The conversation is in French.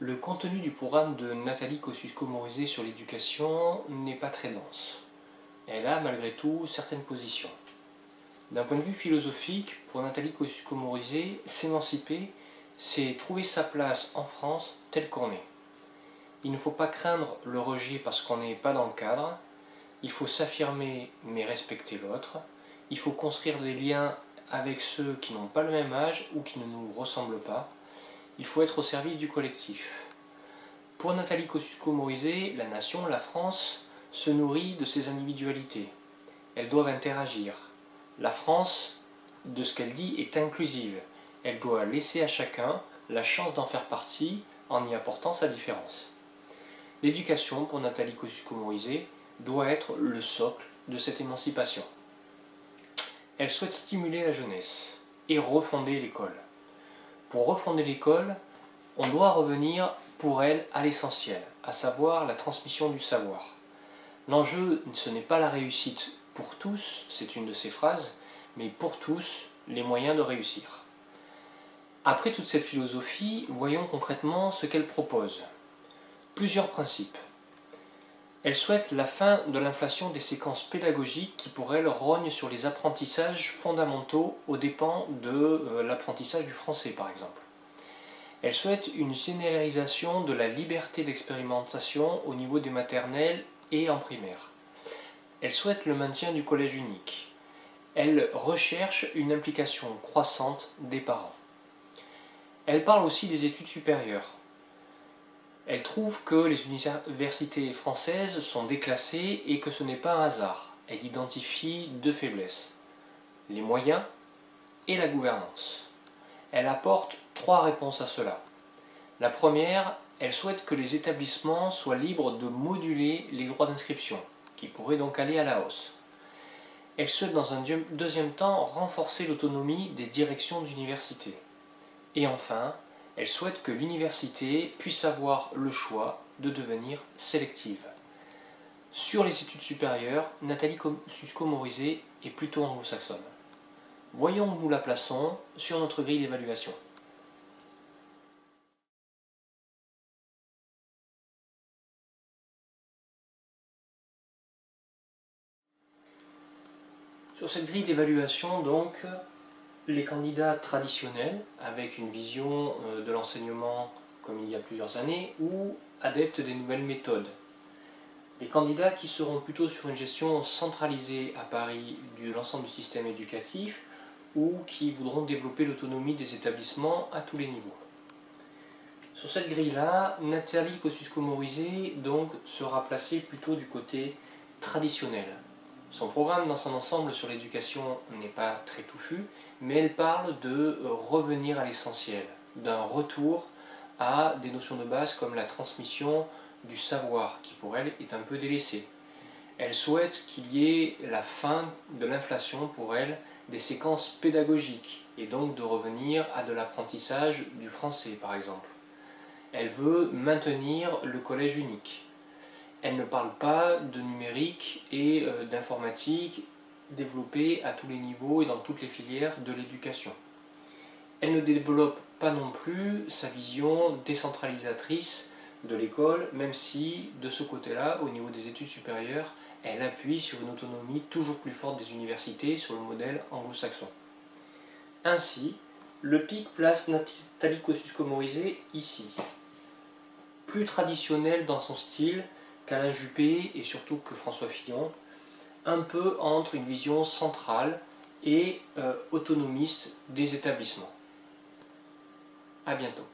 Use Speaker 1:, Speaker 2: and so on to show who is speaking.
Speaker 1: Le contenu du programme de Nathalie Kosciusko-Morizet sur l'éducation n'est pas très dense. Elle a malgré tout certaines positions. D'un point de vue philosophique, pour Nathalie Kosciusko-Morizet, s'émanciper, c'est trouver sa place en France telle qu'on est. Il ne faut pas craindre le rejet parce qu'on n'est pas dans le cadre. Il faut s'affirmer mais respecter l'autre. Il faut construire des liens avec ceux qui n'ont pas le même âge ou qui ne nous ressemblent pas. Il faut être au service du collectif. Pour Nathalie Kosciusko-Morizet, la nation, la France, se nourrit de ses individualités. Elles doivent interagir. La France, de ce qu'elle dit, est inclusive. Elle doit laisser à chacun la chance d'en faire partie en y apportant sa différence. L'éducation, pour Nathalie Kosciusko-Morizet, doit être le socle de cette émancipation. Elle souhaite stimuler la jeunesse et refonder l'école. Pour refonder l'école, on doit revenir pour elle à l'essentiel, à savoir la transmission du savoir. L'enjeu, ce n'est pas la réussite pour tous, c'est une de ses phrases, mais pour tous, les moyens de réussir. Après toute cette philosophie, voyons concrètement ce qu'elle propose. Plusieurs principes. Elle souhaite la fin de l'inflation des séquences pédagogiques qui pour elle rognent sur les apprentissages fondamentaux aux dépens de l'apprentissage du français par exemple. Elle souhaite une généralisation de la liberté d'expérimentation au niveau des maternelles et en primaire. Elle souhaite le maintien du collège unique. Elle recherche une implication croissante des parents. Elle parle aussi des études supérieures. Elle trouve que les universités françaises sont déclassées et que ce n'est pas un hasard. Elle identifie deux faiblesses, les moyens et la gouvernance. Elle apporte trois réponses à cela. La première, elle souhaite que les établissements soient libres de moduler les droits d'inscription, qui pourraient donc aller à la hausse. Elle souhaite dans un deuxième temps renforcer l'autonomie des directions d'université. Et enfin, elle souhaite que l'université puisse avoir le choix de devenir sélective. Sur les études supérieures, Nathalie Kosciusko-Morizet est plutôt anglo-saxonne. Voyons où nous la plaçons sur notre grille d'évaluation. Sur cette grille d'évaluation, donc, les candidats traditionnels, avec une vision de l'enseignement comme il y a plusieurs années, ou adeptes des nouvelles méthodes. Les candidats qui seront plutôt sur une gestion centralisée à Paris de l'ensemble du système éducatif, ou qui voudront développer l'autonomie des établissements à tous les niveaux. Sur cette grille-là, Nathalie Kosciusko-Morizet donc sera placée plutôt du côté traditionnel. Son programme dans son ensemble sur l'éducation n'est pas très touffu, mais elle parle de revenir à l'essentiel, d'un retour à des notions de base comme la transmission du savoir, qui pour elle est un peu délaissée. Elle souhaite qu'il y ait la fin de l'inflation pour elle des séquences pédagogiques, et donc de revenir à de l'apprentissage du français par exemple. Elle veut maintenir le collège unique. Elle ne parle pas de numérique et d'informatique développée à tous les niveaux et dans toutes les filières de l'éducation. Elle ne développe pas non plus sa vision décentralisatrice de l'école, même si de ce côté-là, au niveau des études supérieures, elle appuie sur une autonomie toujours plus forte des universités sur le modèle anglo-saxon. Ainsi, le PIC place Nathalie Kosciusko-Morizet ici. Plus traditionnel dans son style qu'Alain Juppé et surtout que François Fillon, un peu entre une vision centrale et autonomiste des établissements. À bientôt.